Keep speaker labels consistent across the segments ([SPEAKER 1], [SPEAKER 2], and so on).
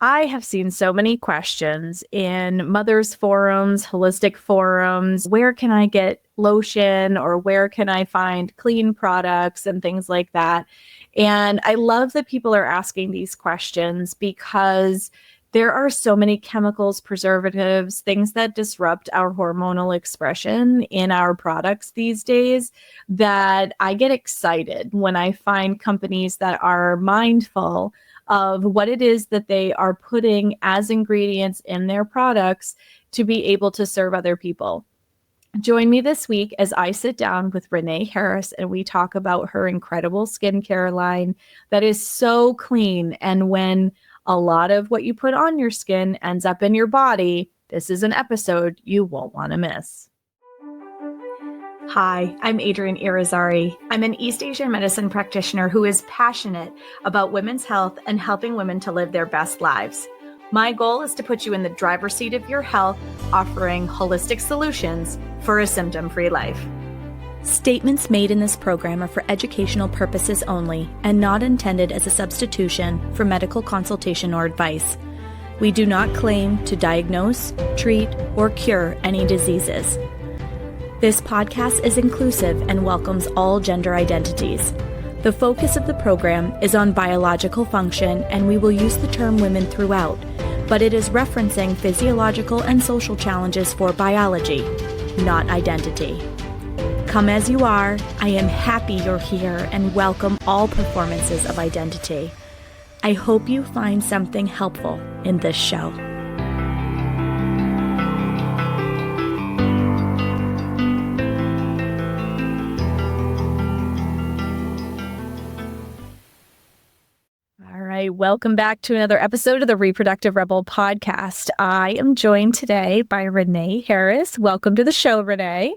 [SPEAKER 1] I have seen so many questions in mothers forums, holistic forums. Where can I get lotion or where can I find clean products and things like that? And I love that people are asking these questions because there are so many chemicals, preservatives, things that disrupt our hormonal expression in our products these days that I get excited when I find companies that are mindful of what it is that they are putting as ingredients in their products to be able to serve other people. Join me this week as I sit down with Renee Harris and we talk about her incredible skincare line that is so clean. And when a lot of what you put on your skin ends up in your body, this is an episode you won't want to miss. Hi, I'm Adrienne Irizarry. I'm an East Asian medicine practitioner who is passionate about women's health and helping women to live their best lives. My goal is to put you in the driver's seat of your health, offering holistic solutions for a symptom-free life. Statements made in this program are for educational purposes only and not intended as a substitution for medical consultation or advice. We do not claim to diagnose, treat, or cure any diseases. This podcast is inclusive and welcomes all gender identities. The focus of the program is on biological function, and we will use the term women throughout, but it is referencing physiological and social challenges for biology, not identity. Come as you are, I am happy you're here and welcome all performances of identity. I hope you find something helpful in this show. Welcome back to another episode of the Reproductive Rebel podcast. I am joined today by Renee Harris. Welcome to the show, Renee.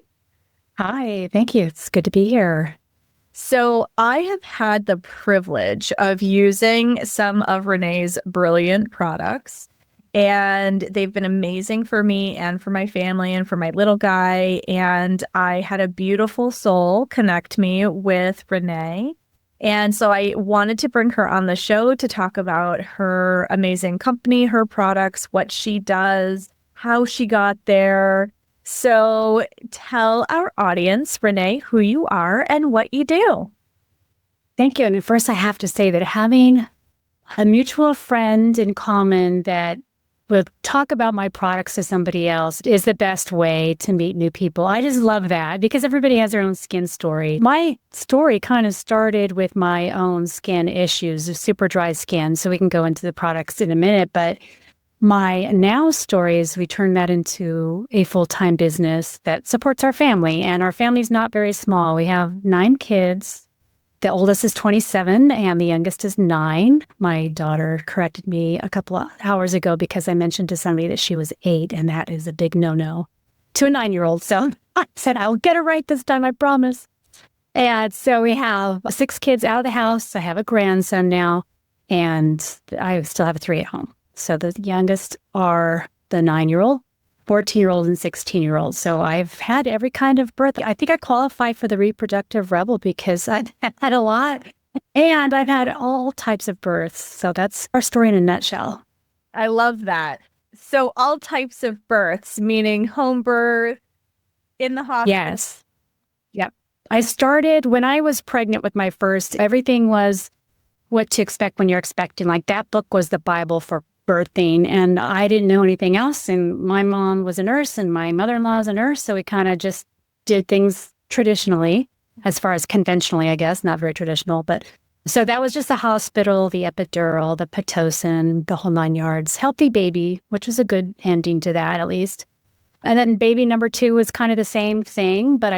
[SPEAKER 2] Hi, thank you. It's good to be here.
[SPEAKER 1] So I have had the privilege of using some of Renee's brilliant products, and they've been amazing for me and for my family and for my little guy. And I had a beautiful soul connect me with Renee. And so I wanted to bring her on the show to talk about her amazing company, her products, what she does, how she got there. So tell our audience, Renee, who you are and what you do.
[SPEAKER 2] Thank you. And first, I have to say that having a mutual friend in common that will talk about my products to somebody else is the best way to meet new people. I just love that because everybody has their own skin story. My story kind of started with my own skin issues, super dry skin. So we can go into the products in a minute. But my now story is we turned that into a full-time business that supports our family. And our family's not very small. We have 9 kids. The oldest is 27 and the youngest is 9. My daughter corrected me a couple of hours ago because I mentioned to somebody that she was 8, and that is a big no-no to a 9-year-old. So I said, I'll get it right this time, I promise. And so we have 6 kids out of the house. I have a grandson now, and I still have 3 at home. So the youngest are the 9-year-old, 14-year-old, and 16-year-old. So I've had every kind of birth. I think I qualify for the Reproductive Rebel because I've had a lot. And I've had all types of births. So that's our story in a nutshell.
[SPEAKER 1] I love that. So all types of births, meaning home birth, in the hospital.
[SPEAKER 2] Yes. Yep. I started when I was pregnant with my first. Everything was what to expect when you're expecting. Like that book was the Bible for birthing, and I didn't know anything else. And my mom was a nurse and my mother-in-law was a nurse. So we kind of just did things traditionally, as far as conventionally, I guess, not very traditional. But so that was just the hospital, the epidural, the Pitocin, the whole 9 yards, healthy baby, which was a good ending to that at least. And then baby number 2 was kind of the same thing, but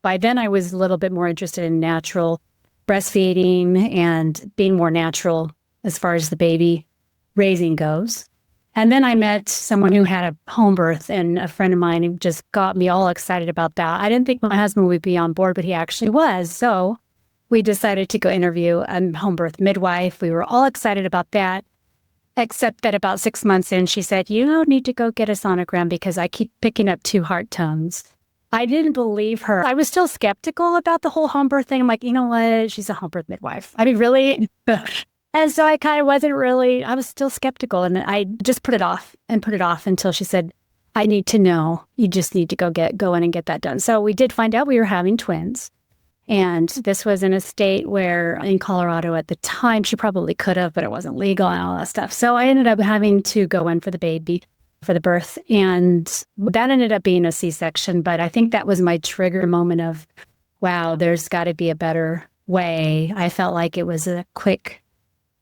[SPEAKER 2] by then I was a little bit more interested in natural breastfeeding and being more natural as far as the baby raising goes. And then I met someone who had a home birth, and a friend of mine who just got me all excited about that. I didn't think my husband would be on board, but he actually was. So we decided to go interview a home birth midwife. We were all excited about that, except that about 6 months in, she said, you need to go get a sonogram because I keep picking up 2 heart tones. I didn't believe her. I was still skeptical about the whole home birth thing. I'm like, you know what? She's a home birth midwife. I mean, really? And so I kind of wasn't really, I was still skeptical. And I just put it off until she said, I need to know. You just need to go in and get that done. So we did find out we were having twins. And this was in a state where in Colorado at the time, she probably could have, but it wasn't legal and all that stuff. So I ended up having to go in for the baby, for the birth. And that ended up being a C-section. But I think that was my trigger moment of, wow, there's got to be a better way. I felt like it was a quick,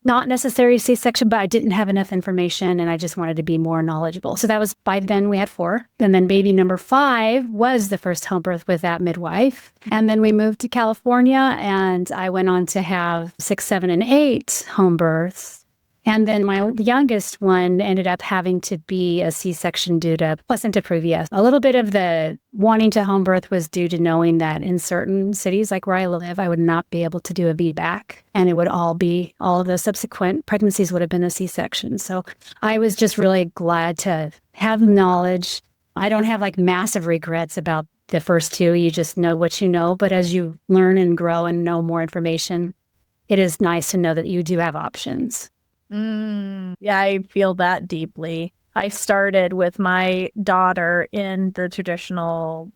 [SPEAKER 2] not necessary C-section, but I didn't have enough information and I just wanted to be more knowledgeable. So that was, by then we had 4. And then baby number 5 was the first home birth with that midwife. And then we moved to California and I went on to have 6, 7, and 8 home births. And then my youngest one ended up having to be a C-section due to placenta previa. A little bit of the wanting to home birth was due to knowing that in certain cities like where I live, I would not be able to do a VBAC. And it would all of the subsequent pregnancies would have been a C-section. So I was just really glad to have knowledge. I don't have like massive regrets about the first 2. You just know what you know. But as you learn and grow and know more information, it is nice to know that you do have options.
[SPEAKER 1] Yeah, I feel that deeply. I started with my daughter in the traditional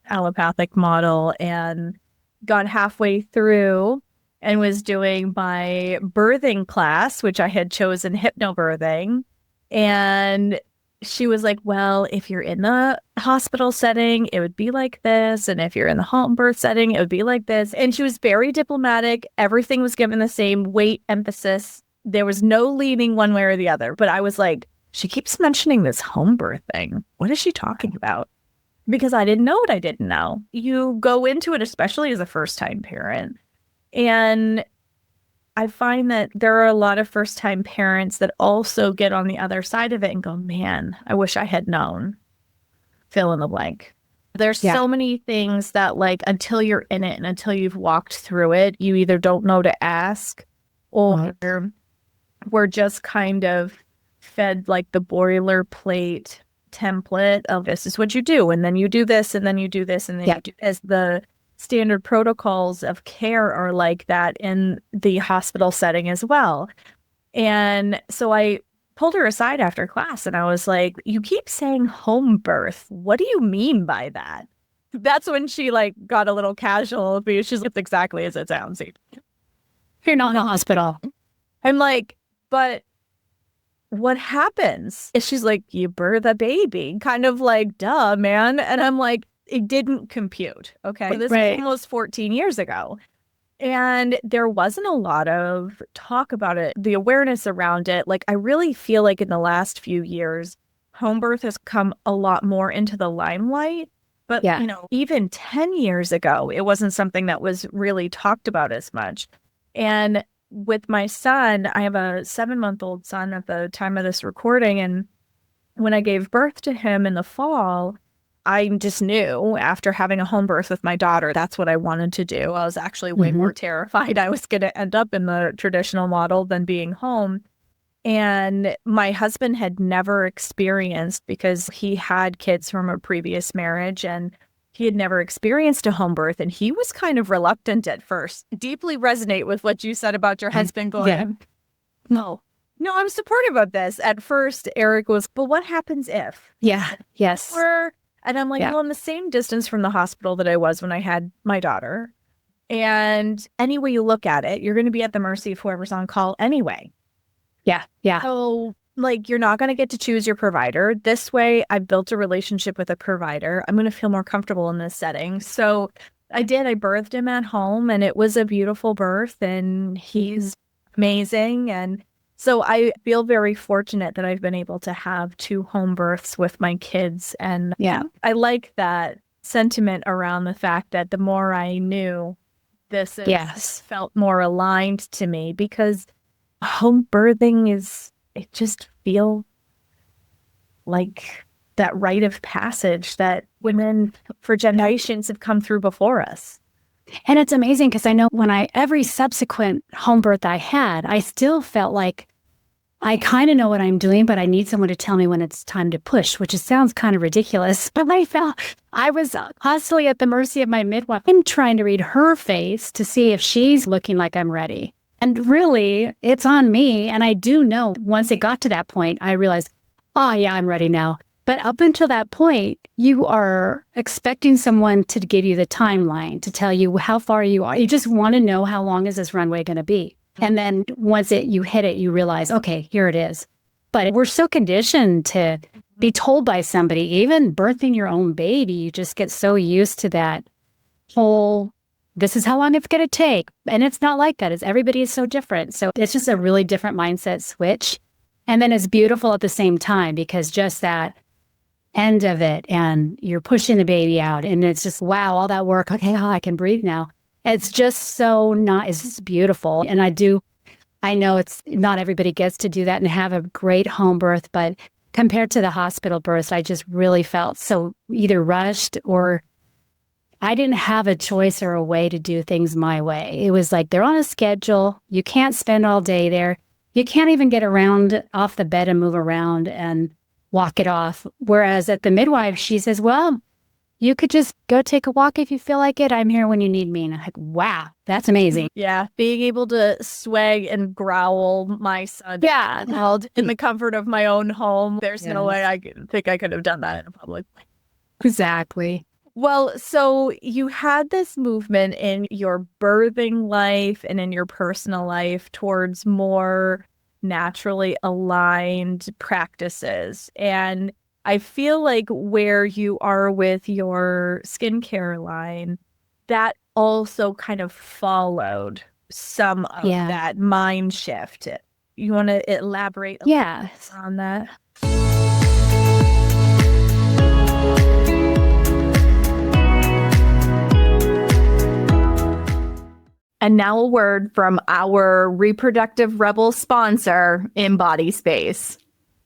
[SPEAKER 1] allopathic model and got halfway through and was doing my birthing class, which I had chosen hypnobirthing. And she was like, well, if you're in the hospital setting, it would be like this. And if you're in the home birth setting, it would be like this. And she was very diplomatic. Everything was given the same weight, emphasis. There was no leaning one way or the other. But I was like, she keeps mentioning this home birth thing. What is she talking about? Because I didn't know what I didn't know. You go into it, especially as a first-time parent. And I find that there are a lot of first-time parents that also get on the other side of it and go, man, I wish I had known. Fill in the blank. There's so many things that like until you're in it and until you've walked through it, you either don't know to ask or we're just kind of fed like the boilerplate template of this is what you do. And then you do this and then you do this and then you do this. The standard protocols of care are like that in the hospital setting as well. And so I pulled her aside after class and I was like, you keep saying home birth. What do you mean by that? That's when she like got a little casual because she's it's exactly as it sounds.
[SPEAKER 2] You're not in a hospital.
[SPEAKER 1] I'm like, but what happens? And she's like, you birth a baby. Kind of like, duh, man. And I'm like, it didn't compute. Okay. So this is almost 14 years ago. And there wasn't a lot of talk about it, the awareness around it. Like, I really feel like in the last few years, home birth has come a lot more into the limelight. But, you know, even 10 years ago, it wasn't something that was really talked about as much. And with my son, I have a 7-month-old son at the time of this recording. And when I gave birth to him in the fall, I just knew after having a home birth with my daughter, that's what I wanted to do. I was actually way more terrified I was going to end up in the traditional model than being home. And my husband had never experienced, because he had kids from a previous marriage and he had never experienced a home birth, and he was kind of reluctant at first. Deeply resonate with what you said about your husband going, no, I'm supportive of this. At first, Eric was, but what happens if? And I'm like, well, I'm the same distance from the hospital that I was when I had my daughter. And any way you look at it, you're going to be at the mercy of whoever's on call anyway. So like, you're not going to get to choose your provider. This way, I've built a relationship with a provider. I'm going to feel more comfortable in this setting. So I did. I birthed him at home and it was a beautiful birth and he's amazing. And so I feel very fortunate that I've been able to have 2 home births with my kids. And I like that sentiment around the fact that the more I knew, this felt more aligned to me, because home birthing it just feels like that rite of passage that women for generations have come through before us.
[SPEAKER 2] And it's amazing because I know every subsequent home birth I had, I still felt like I kind of know what I'm doing, but I need someone to tell me when it's time to push, which sounds kind of ridiculous. But I felt I was constantly at the mercy of my midwife. I'm trying to read her face to see if she's looking like I'm ready. And really, it's on me. And I do know once it got to that point, I realized, oh, yeah, I'm ready now. But up until that point, you are expecting someone to give you the timeline, to tell you how far you are. You just want to know how long is this runway going to be. And then once you hit it, you realize, okay, here it is. But we're so conditioned to be told by somebody, even birthing your own baby, you just get so used to that whole, this is how long it's going to take. And it's not like that. Everybody is so different. So it's just a really different mindset switch. And then it's beautiful at the same time, because just that end of it, and you're pushing the baby out, and it's just, wow, all that work. Okay, I can breathe now. It's just it's just beautiful. And I know it's not everybody gets to do that and have a great home birth, but compared to the hospital births, I just really felt so either rushed, or I didn't have a choice or a way to do things my way. It was like they're on a schedule. You can't spend all day there. You can't even get around off the bed and move around and walk it off. Whereas at the midwife, she says, well, you could just go take a walk if you feel like it. I'm here when you need me. And I'm like, wow, that's amazing.
[SPEAKER 1] Yeah. Being able to swag and growl my son held in the comfort of my own home. There's no way I think I could have done that in a public place.
[SPEAKER 2] Exactly.
[SPEAKER 1] Well, so you had this movement in your birthing life and in your personal life towards more naturally aligned practices. And I feel like where you are with your skincare line, that also kind of followed some of that mind shift. You want to elaborate a little bit on that? And now a word from our Reproductive Rebel sponsor, Embody Space.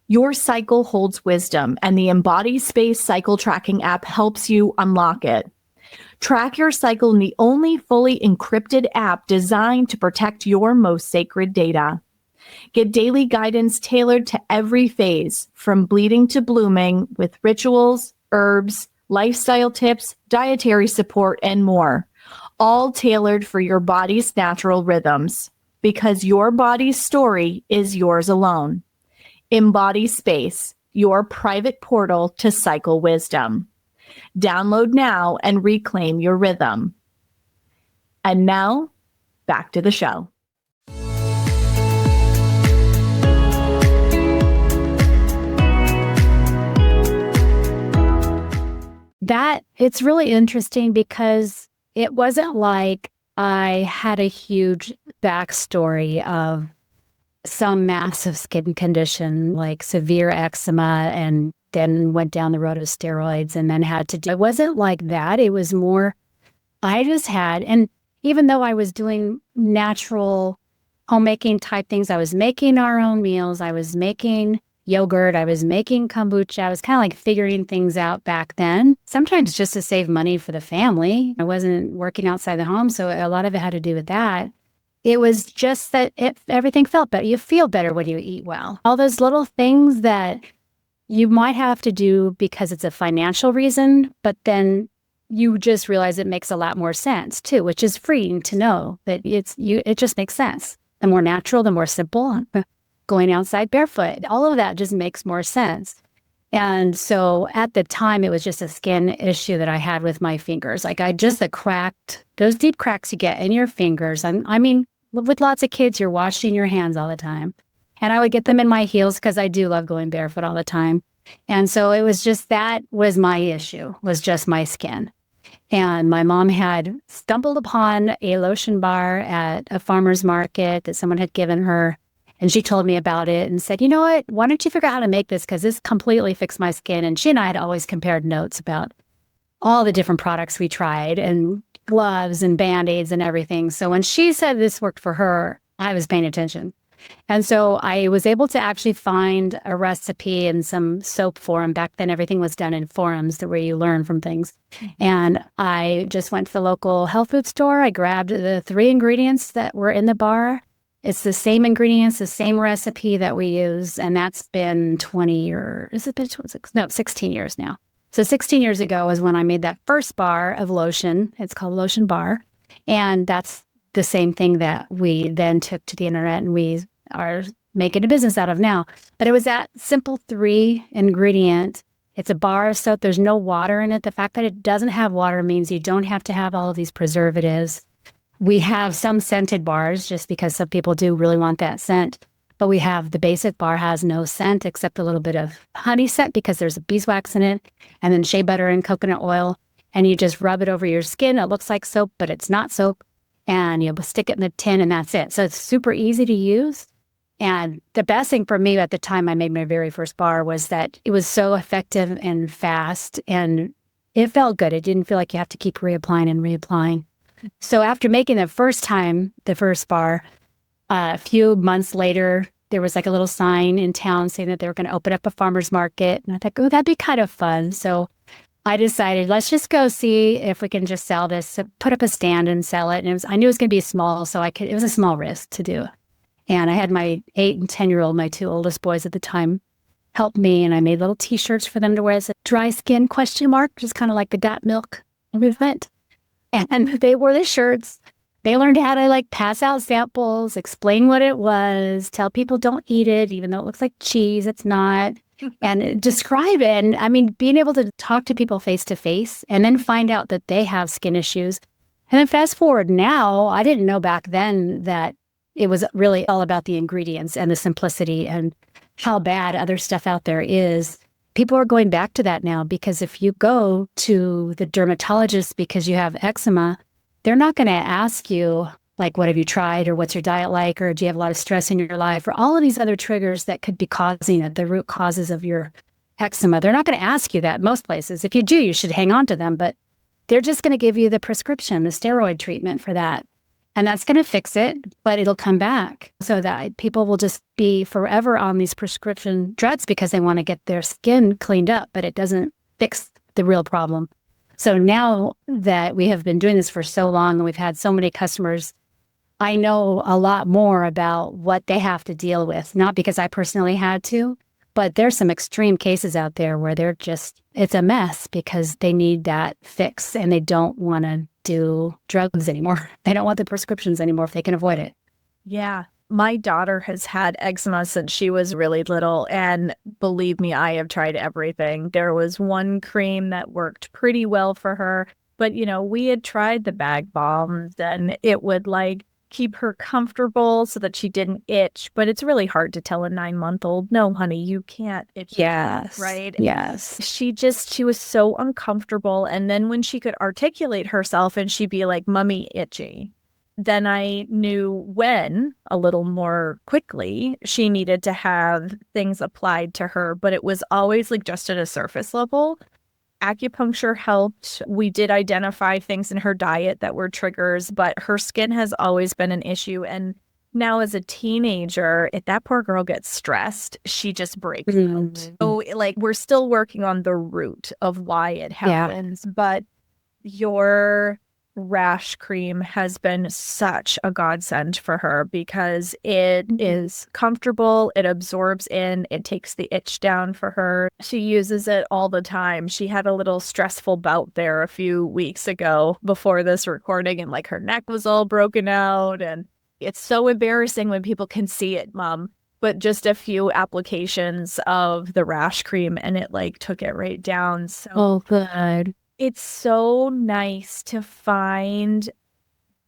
[SPEAKER 1] Your cycle holds wisdom, and the Embody Space cycle tracking app helps you unlock it. Track your cycle in the only fully encrypted app designed to protect your most sacred data. Get daily guidance tailored to every phase, from bleeding to blooming, with rituals, herbs, lifestyle tips, dietary support, and more. All tailored for your body's natural rhythms, because your body's story is yours alone. Embody Space, your private portal to cycle wisdom. Download now and reclaim your rhythm. And now, back to the show.
[SPEAKER 2] It's really interesting, because it wasn't like I had a huge backstory of some massive skin condition like severe eczema, and then went down the road of steroids, and then it wasn't like that. It was more, I just had, and even though I was doing natural homemaking type things, I was making our own meals, I was making yogurt, I was making kombucha. I was kind of like figuring things out back then, sometimes just to save money for the family. I wasn't working outside the home, so a lot of it had to do with that. It was just that everything felt better. You feel better when you eat well. All those little things that you might have to do because it's a financial reason, but then you just realize it makes a lot more sense too, which is freeing to know that it just makes sense. The more natural, the more simple. Going outside barefoot, all of that just makes more sense. And so at the time, it was just a skin issue that I had with my fingers. Like those deep cracks you get in your fingers. I mean, with lots of kids, you're washing your hands all the time. And I would get them in my heels because I do love going barefoot all the time. And so it was just, that was my issue, was just my skin. And my mom had stumbled upon a lotion bar at a farmer's market that someone had given her. And she told me about it and said, you know what, why don't you figure out how to make this? Because this completely fixed my skin. And she and I had always compared notes about all the different products we tried, and gloves and Band-Aids and everything. So when she said this worked for her, I was paying attention. And so I was able to actually find a recipe in some soap forum. Back then, everything was done in forums where you learn from things. And I just went to the local health food store. I grabbed the 3 ingredients that were in the bar. It's the same ingredients, the same recipe that we use. And that's been 20 years. Has it been 26? No, 16 years now. So 16 years ago was when I made that first bar of lotion. It's called Lotion Bar. And that's the same thing that we then took to the internet and we are making a business out of now. But it was that simple 3-ingredient. It's a bar of soap. There's no water in it. The fact that it doesn't have water means you don't have to have all of these preservatives. We have some scented bars just because some people do really want that scent. But we have the basic bar has no scent except a little bit of honey scent because there's beeswax in it, and then shea butter and coconut oil. And you just rub it over your skin. It looks like soap, but it's not soap. And you stick it in the tin and that's it. So it's super easy to use. And the best thing for me at the time I made my very first bar was that it was so effective and fast and it felt good. It didn't feel like you have to keep reapplying and reapplying. So after making the first bar, a few months later, there was like a little sign in town saying that they were going to open up a farmer's market. And I thought, oh, that'd be kind of fun. So I decided, let's just go see if we can just sell this, so put up a stand and sell it. And I knew it was going to be small, so it was a small risk to do. And I had my 8 and 10-year-old, my 2 oldest boys at the time, help me. And I made little T-shirts for them to wear as a dry skin ? Just kind of like the Got Milk movement. And they wore the shirts. They learned how to pass out samples, explain what it was, tell people don't eat it, even though it looks like cheese, it's not. And describe it. And I mean, being able to talk to people face to face and then find out that they have skin issues. And then fast forward now, I didn't know back then that it was really all about the ingredients and the simplicity and how bad other stuff out there is. People are going back to that now because if you go to the dermatologist because you have eczema, they're not going to ask you, what have you tried or what's your diet like or do you have a lot of stress in your life or all of these other triggers that could be causing it, the root causes of your eczema. They're not going to ask you that most places. If you do, you should hang on to them, but they're just going to give you the prescription, the steroid treatment for that. And that's going to fix it, but it'll come back so that people will just be forever on these prescription drugs because they want to get their skin cleaned up, but it doesn't fix the real problem. So now that we have been doing this for so long and we've had so many customers, I know a lot more about what they have to deal with, not because I personally had to, but there's some extreme cases out there where it's a mess because they need that fix and they don't want to do drugs anymore. They don't want the prescriptions anymore if they can avoid it.
[SPEAKER 1] Yeah. My daughter has had eczema since she was really little. And believe me, I have tried everything. There was one cream that worked pretty well for her. But, we had tried the bag bombs and it would keep her comfortable so that she didn't itch. But it's really hard to tell a 9-month-old, no, honey, you can't itch.
[SPEAKER 2] Yes.
[SPEAKER 1] Right?
[SPEAKER 2] Yes.
[SPEAKER 1] She was so uncomfortable. And then when she could articulate herself and she'd be like, Mommy, itchy. Then I knew when, a little more quickly, she needed to have things applied to her, but it was always just at a surface level. Acupuncture helped. We did identify things in her diet that were triggers, but her skin has always been an issue. And now as a teenager, if that poor girl gets stressed, she just breaks out. So we're still working on the root of why it happens, but your rash cream has been such a godsend for her because it is comfortable, it absorbs in, it takes the itch down for her. She uses it all the time. She had a little stressful bout there a few weeks ago before this recording and her neck was all broken out and it's so embarrassing when people can see it, Mom. But just a few applications of the rash cream and it took it right down. So
[SPEAKER 2] good.
[SPEAKER 1] It's so nice to find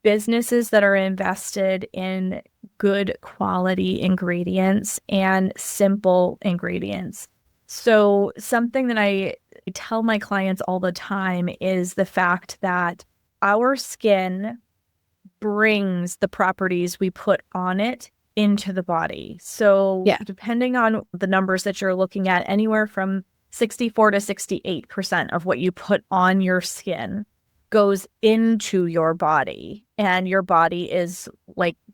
[SPEAKER 1] businesses that are invested in good quality ingredients and simple ingredients. So something that I tell my clients all the time is the fact that our skin brings the properties we put on it into the body. So depending on the numbers that you're looking at, anywhere from 64 to 68% of what you put on your skin goes into your body and your body is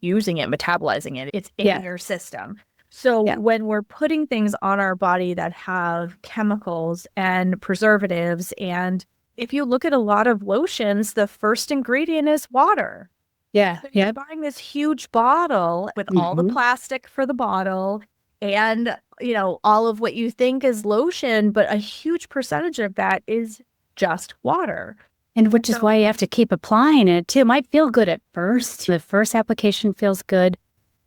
[SPEAKER 1] using it, metabolizing it. It's in your system. So when we're putting things on our body that have chemicals and preservatives, and if you look at a lot of lotions, the first ingredient is water.
[SPEAKER 2] Yeah.
[SPEAKER 1] So you're buying this huge bottle with all the plastic for the bottle and all of what you think is lotion, but a huge percentage of that is just water.
[SPEAKER 2] And which is why you have to keep applying it too. It might feel good at first. The first application feels good.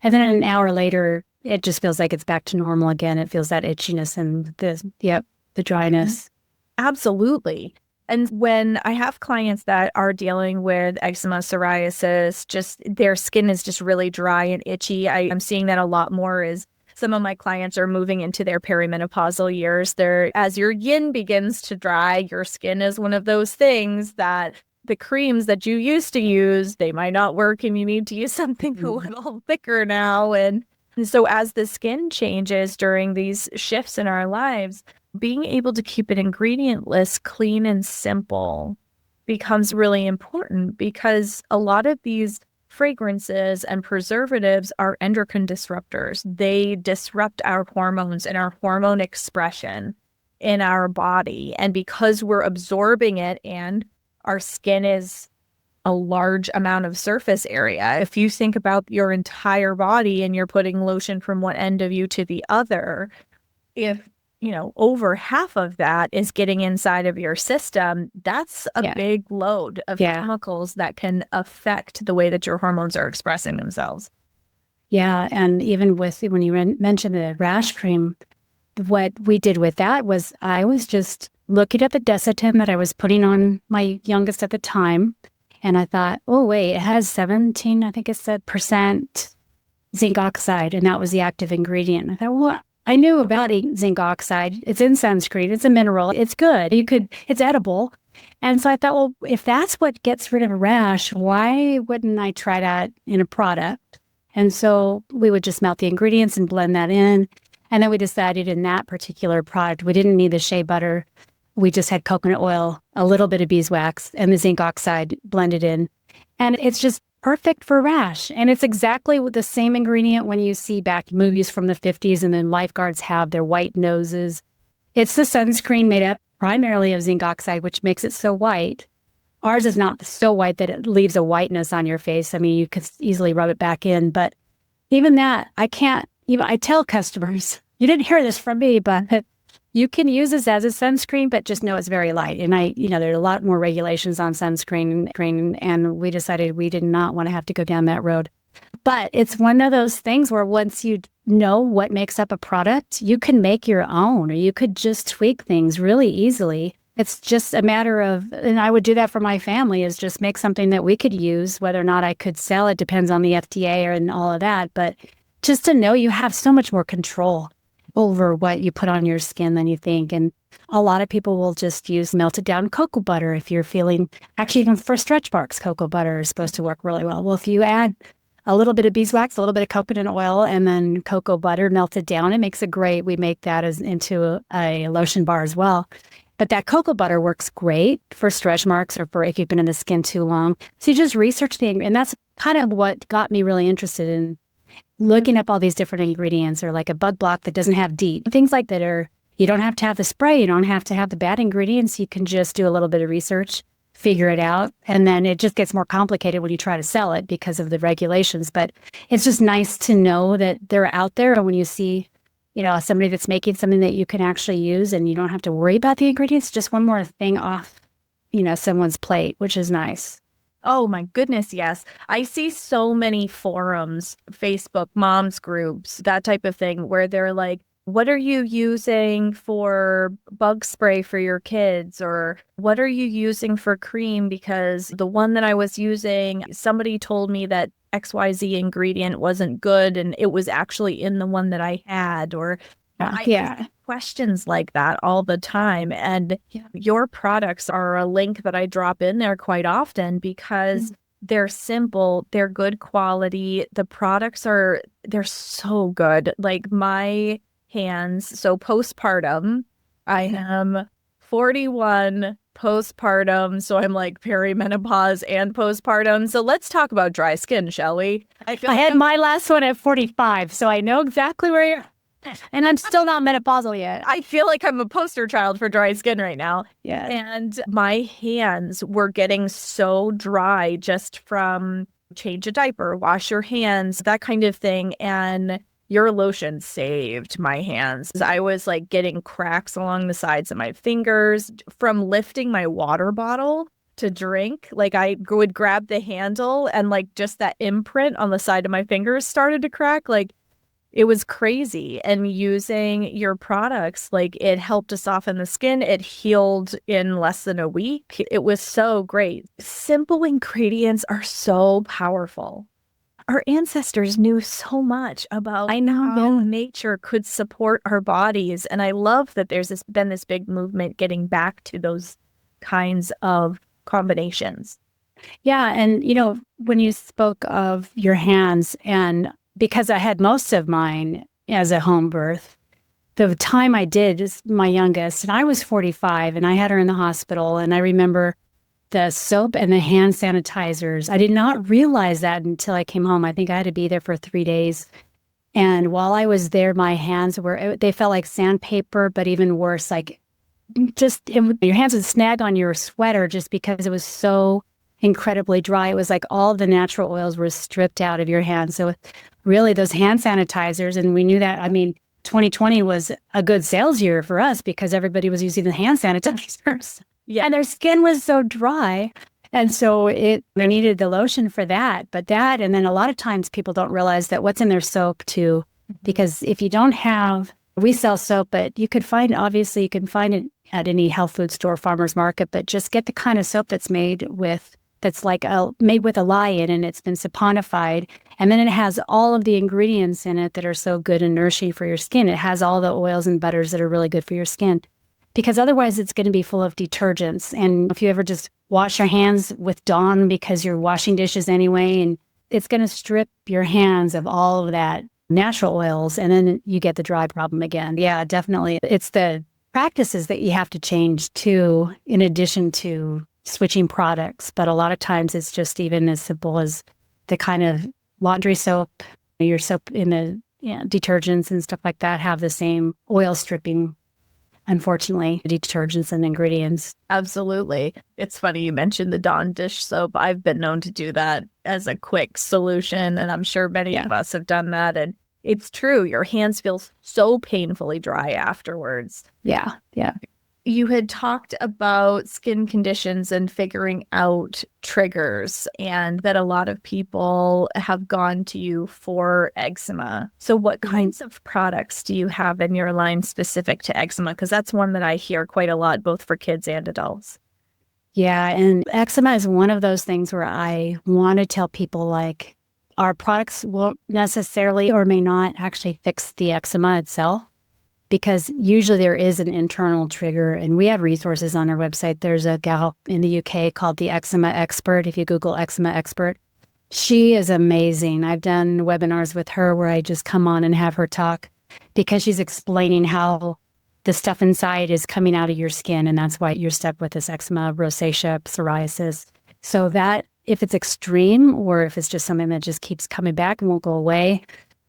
[SPEAKER 2] And then an hour later, it just feels like it's back to normal again. It feels that itchiness and the dryness.
[SPEAKER 1] Absolutely. And when I have clients that are dealing with eczema, psoriasis, just their skin is just really dry and itchy. I'm seeing that a lot more as some of my clients are moving into their perimenopausal years. As your yin begins to dry, your skin is one of those things that the creams that you used to use, they might not work and you need to use something a little thicker now. And so as the skin changes during these shifts in our lives, being able to keep an ingredient list clean and simple becomes really important, because a lot of these fragrances and preservatives are endocrine disruptors. They disrupt our hormones and our hormone expression in our body. And because we're absorbing it and our skin is a large amount of surface area, if you think about your entire body and you're putting lotion from one end of you to the other, if over half of that is getting inside of your system, that's a big load of chemicals that can affect the way that your hormones are expressing themselves.
[SPEAKER 2] Yeah. And even when you mentioned the rash cream, what we did with that was I was just looking at the Desitin that I was putting on my youngest at the time. And I thought, oh, wait, it has 17, I think it said, % zinc oxide. And that was the active ingredient. I thought, well, I knew about zinc oxide. It's in sunscreen. It's a mineral. It's good. It's edible. And so I thought, well, if that's what gets rid of a rash, why wouldn't I try that in a product? And so we would just melt the ingredients and blend that in. And then we decided in that particular product, we didn't need the shea butter. We just had coconut oil, a little bit of beeswax, and the zinc oxide blended in. And it's just perfect for rash. And it's exactly the same ingredient when you see back movies from the 50s and then lifeguards have their white noses. It's the sunscreen made up primarily of zinc oxide, which makes it so white. Ours is not so white that it leaves a whiteness on your face. I mean, you could easily rub it back in, but even that, I tell customers, you didn't hear this from me, but you can use this as a sunscreen, but just know it's very light. And there are a lot more regulations on sunscreen, and we decided we did not want to have to go down that road. But it's one of those things where once you know what makes up a product, you can make your own, or you could just tweak things really easily. It's just a matter of, and I would do that for my family, is just make something that we could use. Whether or not I could sell it depends on the FDA and all of that. But just to know you have so much more control over what you put on your skin than you think. And a lot of people will just use melted down cocoa butter if you're feeling, actually even for stretch marks, cocoa butter is supposed to work really well. Well, if you add a little bit of beeswax, a little bit of coconut oil, and then cocoa butter melted down, it makes it great. We make that into a lotion bar as well. But that cocoa butter works great for stretch marks or for if you've been in the skin too long. So you just research and that's kind of what got me really interested in looking up all these different ingredients, or like a bug block that doesn't have DEET. Things like that you don't have to have the spray. You don't have to have the bad ingredients. You can just do a little bit of research, figure it out. And then it just gets more complicated when you try to sell it because of the regulations. But it's just nice to know that they're out there. And when you see, somebody that's making something that you can actually use and you don't have to worry about the ingredients, just one more thing off, someone's plate, which is nice.
[SPEAKER 1] Oh my goodness, yes. I see so many forums, Facebook, moms groups, that type of thing, where they're like, what are you using for bug spray for your kids? Or what are you using for cream? Because the one that I was using, somebody told me that XYZ ingredient wasn't good and it was actually in the one that I had. Or I get questions like that all the time. And your products are a link that I drop in there quite often because they're simple, they're good quality. The products they're so good. Like my hands, so postpartum, I am 41 postpartum, so I'm like perimenopause and postpartum. So let's talk about dry skin, shall we?
[SPEAKER 2] I had my last one at 45, so I know exactly where you're. And I'm still not menopausal yet.
[SPEAKER 1] I feel like I'm a poster child for dry skin right now.
[SPEAKER 2] Yeah.
[SPEAKER 1] And my hands were getting so dry just from change a diaper, wash your hands, that kind of thing. And your lotion saved my hands. I was like getting cracks along the sides of my fingers from lifting my water bottle to drink. Like I would grab the handle and like just that imprint on the side of my fingers started to crack. Like it was crazy. And using your products, like it helped to soften the skin. It healed in less than a week. It was so great. Simple ingredients are so powerful. Our ancestors knew so much about how nature could support our bodies. And I love that there's been this big movement getting back to those kinds of combinations.
[SPEAKER 2] Yeah. And, when you spoke of your hands, and because I had most of mine as a home birth, the time I did is my youngest, and I was 45 and I had her in the hospital. And I remember the soap and the hand sanitizers. I did not realize that until I came home. I think I had to be there for 3 days. And while I was there, my hands they felt like sandpaper, but even worse, like your hands would snag on your sweater just because it was so incredibly dry. It was like all the natural oils were stripped out of your hands. So really those hand sanitizers, and we knew that, 2020 was a good sales year for us because everybody was using the hand sanitizers. Yeah. And their skin was so dry. And so they needed the lotion for that. But that, and then a lot of times people don't realize that what's in their soap too, because if you don't have, we sell soap, but you can find it at any health food store, farmer's market, but just get the kind of soap that's made with a lye in, and it's been saponified. And then it has all of the ingredients in it that are so good and nourishing for your skin. It has all the oils and butters that are really good for your skin. Because otherwise it's going to be full of detergents. And if you ever just wash your hands with Dawn because you're washing dishes anyway, and it's going to strip your hands of all of that natural oils, and then you get the dry problem again. Yeah, definitely. It's the practices that you have to change too, in addition to switching products. But a lot of times it's just even as simple as the kind of laundry soap, your soap in the detergents and stuff like that have the same oil stripping, unfortunately, detergents and ingredients.
[SPEAKER 1] Absolutely. It's funny you mentioned the Dawn dish soap. I've been known to do that as a quick solution, and I'm sure many of us have done that. And it's true. Your hands feel so painfully dry afterwards.
[SPEAKER 2] Yeah. Yeah.
[SPEAKER 1] You had talked about skin conditions and figuring out triggers, and that a lot of people have gone to you for eczema. So what kinds of products do you have in your line specific to eczema? Because that's one that I hear quite a lot, both for kids and adults.
[SPEAKER 2] Yeah. And eczema is one of those things where I want to tell people, like, our products won't necessarily or may not actually fix the eczema itself, because usually there is an internal trigger, and we have resources on our website. There's a gal in the UK called the Eczema Expert. If you Google Eczema Expert, she is amazing. I've done webinars with her where I just come on and have her talk, because she's explaining how the stuff inside is coming out of your skin, and that's why you're stuck with this eczema, rosacea, psoriasis. So that if it's extreme, or if it's just something that just keeps coming back and won't go away,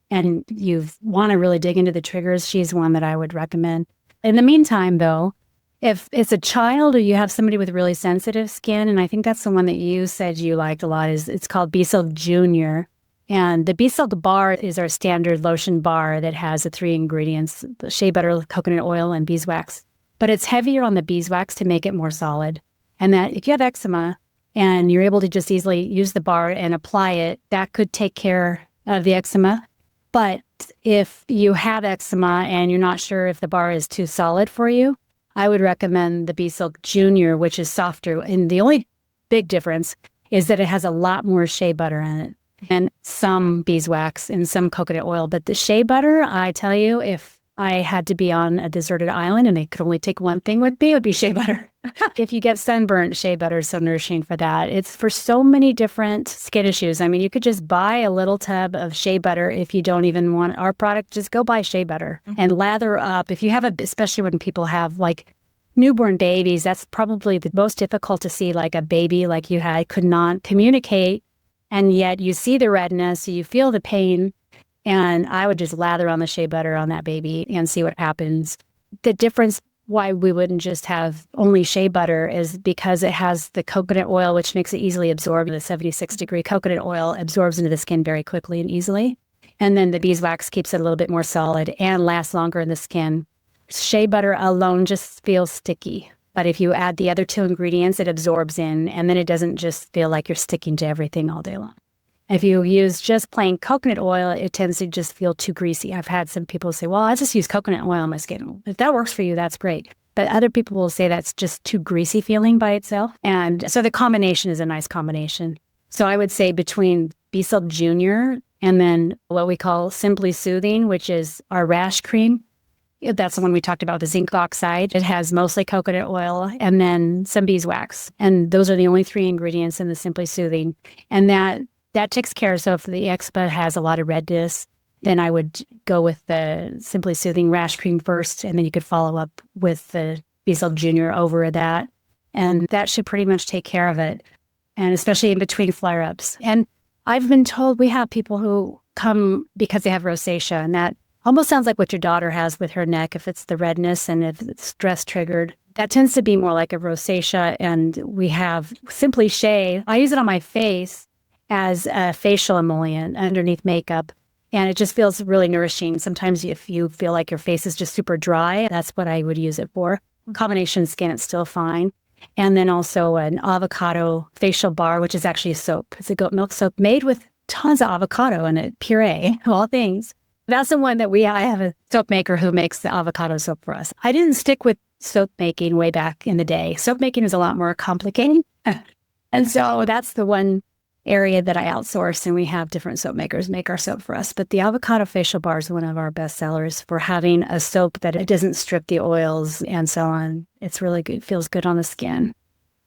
[SPEAKER 2] and you want to really dig into the triggers, she's one that I would recommend. In the meantime, though, if it's a child or you have somebody with really sensitive skin, and I think that's the one that you said you liked a lot, it's called B-Silk Junior. And the B-Silk bar is our standard lotion bar that has the 3 ingredients, the shea butter, coconut oil, and beeswax. But it's heavier on the beeswax to make it more solid. And that if you have eczema and you're able to just easily use the bar and apply it, that could take care of the eczema. But if you have eczema and you're not sure if the bar is too solid for you, I would recommend the B-Silk Junior, which is softer. And the only big difference is that it has a lot more shea butter in it, and some beeswax and some coconut oil. But the shea butter, I tell you, if I had to be on a deserted island and I could only take one thing with me, it would be shea butter. If you get sunburnt, shea butter is so nourishing for that. It's for so many different skin issues. I mean, you could just buy a little tub of shea butter if you don't even want our product. Just go buy shea butter and lather up. If you have especially when people have like newborn babies, that's probably the most difficult to see. Like a baby like you had could not communicate, and yet you see the redness, so you feel the pain. And I would just lather on the shea butter on that baby and see what happens. The difference why we wouldn't just have only shea butter is because it has the coconut oil, which makes it easily absorb. The 76-degree coconut oil absorbs into the skin very quickly and easily. And then the beeswax keeps it a little bit more solid and lasts longer in the skin. Shea butter alone just feels sticky. But if you add the other two ingredients, it absorbs in, and then it doesn't just feel like you're sticking to everything all day long. If you use just plain coconut oil, it tends to just feel too greasy. I've had some people say, well, I just use coconut oil on my skin. If that works for you, that's great. But other people will say that's just too greasy feeling by itself. And so the combination is a nice combination. So I would say between B-Silk Junior and then what we call Simply Soothing, which is our rash cream. That's the one we talked about, the zinc oxide. It has mostly coconut oil and then some beeswax. And those are the only three ingredients in the Simply Soothing. And that takes care. So if the eczema has a lot of redness, then I would go with the Simply Soothing rash cream first, and then you could follow up with the B-Silk Junior over that. And that should pretty much take care of it, and especially in between flare-ups. And I've been told we have people who come because they have rosacea, and that almost sounds like what your daughter has with her neck, if it's the redness and if it's stress triggered. That tends to be more like a rosacea. And we have Simply Shea. I use it on my face as a facial emollient underneath makeup. And it just feels really nourishing. Sometimes if you feel like your face is just super dry, that's what I would use it for. Combination skin, it's still fine. And then also an avocado facial bar, which is actually a soap. It's a goat milk soap made with tons of avocado in it, puree, of all things. That's the one that I have a soap maker who makes the avocado soap for us. I didn't stick with soap making way back in the day. Soap making is a lot more complicated. And so that's the one area that I outsource, and we have different soap makers make our soap for us. But the avocado facial bar is one of our best sellers for having a soap that it doesn't strip the oils and so on. It's really good. Feels good on the skin.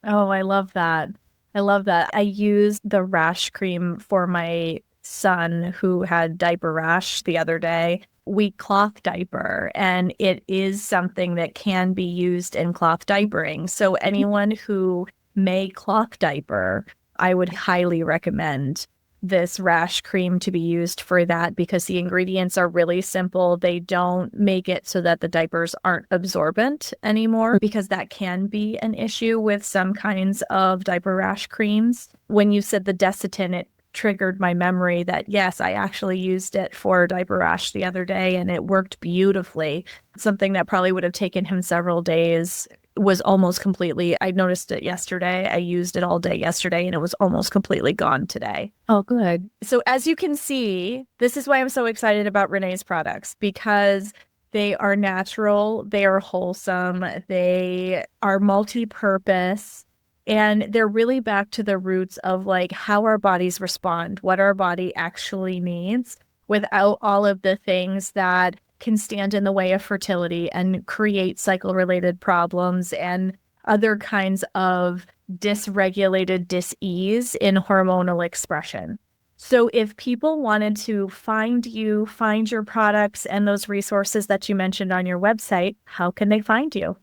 [SPEAKER 1] Oh, I love that. I love that. I used the rash cream for my son who had diaper rash the other day. We cloth diaper, and it is something that can be used in cloth diapering. So anyone who may cloth diaper, I would highly recommend this rash cream to be used for that, because the ingredients are really simple. They don't make it so that the diapers aren't absorbent anymore, because that can be an issue with some kinds of diaper rash creams. When you said the Desitin, it triggered my memory that, yes, I actually used it for diaper rash the other day, and it worked beautifully. Something that probably would have taken him several days was almost completely, I noticed it yesterday. I used it all day yesterday, and it was almost completely gone today.
[SPEAKER 2] Oh, good.
[SPEAKER 1] So as you can see, this is why I'm so excited about Renee's products, because they are natural, they are wholesome, they are multi-purpose, and they're really back to the roots of like how our bodies respond, what our body actually needs, without all of the things that can stand in the way of fertility and create cycle-related problems and other kinds of dysregulated dis-ease in hormonal expression. So if people wanted to find you, find your products and those resources that you mentioned on your website, how can they find you?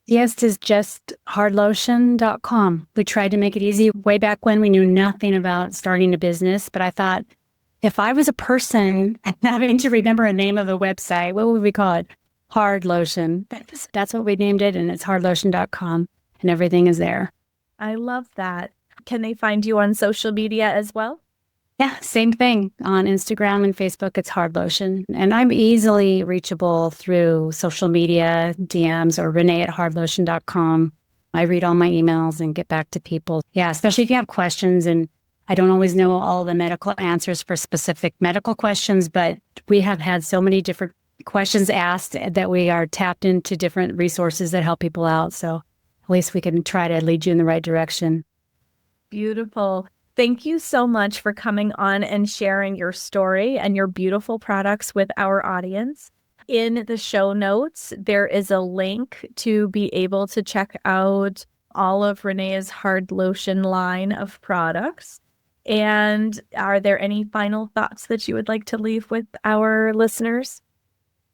[SPEAKER 2] Yes, is just hardlotion.com. We tried to make it easy way back when we knew nothing about starting a business, but I thought, if I was a person having to remember a name of a website, what would we call it? Hard Lotion. That's what we named it, and it's hardlotion.com, and everything is there.
[SPEAKER 1] I love that. Can they find you on social media as well?
[SPEAKER 2] Yeah, same thing. On Instagram and Facebook, it's Hard Lotion. And I'm easily reachable through social media, DMs, or Renee@hardlotion.com. I read all my emails and get back to people. Yeah, especially if you have questions, and I don't always know all the medical answers for specific medical questions, but we have had so many different questions asked that we are tapped into different resources that help people out. So at least we can try to lead you in the right direction.
[SPEAKER 1] Beautiful. Thank you so much for coming on and sharing your story and your beautiful products with our audience. In the show notes, there is a link to be able to check out all of Renee's Hard Lotion line of products. And are there any final thoughts that you would like to leave with our listeners?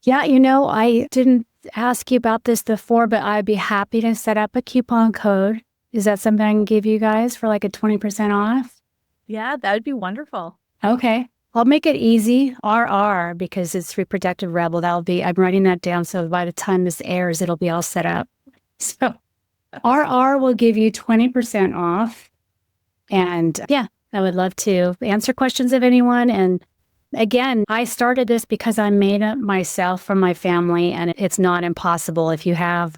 [SPEAKER 2] Yeah, I didn't ask you about this before, but I'd be happy to set up a coupon code. Is that something I can give you guys for like a 20% off?
[SPEAKER 1] Yeah, that would be wonderful.
[SPEAKER 2] Okay. I'll make it easy. RR, because it's Reproductive Rebel. I'm writing that down, so by the time this airs, it'll be all set up. So RR will give you 20% off. And yeah, I would love to answer questions of anyone. And again, I started this because I made it myself from my family, and it's not impossible. If you have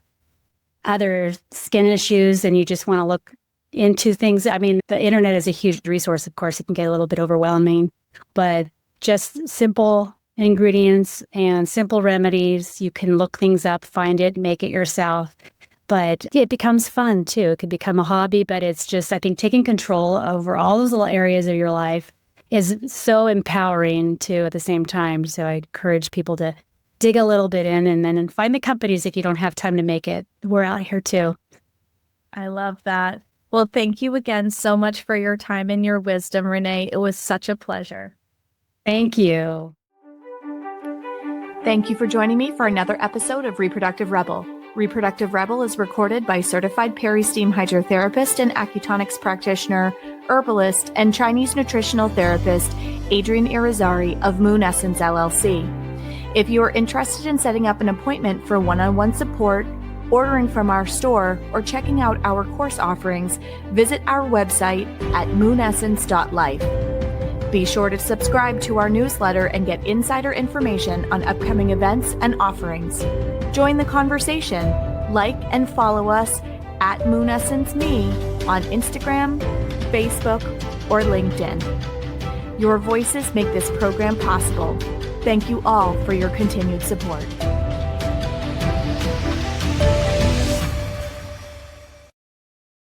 [SPEAKER 2] other skin issues and you just want to look into things. I mean, the internet is a huge resource. Of course, it can get a little bit overwhelming, but just simple ingredients and simple remedies. You can look things up, find it, make it yourself. But it becomes fun too. It could become a hobby, but it's just, I think, taking control over all those little areas of your life is so empowering too at the same time. So I encourage people to dig a little bit in and then find the companies if you don't have time to make it. We're out here too.
[SPEAKER 1] I love that. Well, thank you again so much for your time and your wisdom, Renee. It was such a pleasure.
[SPEAKER 2] Thank you.
[SPEAKER 1] Thank you for joining me for another episode of Reproductive Rebel. Reproductive Rebel is recorded by certified peri-steam hydrotherapist and acutonics practitioner, herbalist, and Chinese nutritional therapist, Adrienne Irizarry of Moon Essence LLC. If you are interested in setting up an appointment for one-on-one support, ordering from our store, or checking out our course offerings, visit our website at moonessence.life. Be sure to subscribe to our newsletter and get insider information on upcoming events and offerings. Join the conversation. Like and follow us at MoonEssenceMe on Instagram, Facebook, or LinkedIn. Your voices make this program possible. Thank you all for your continued support.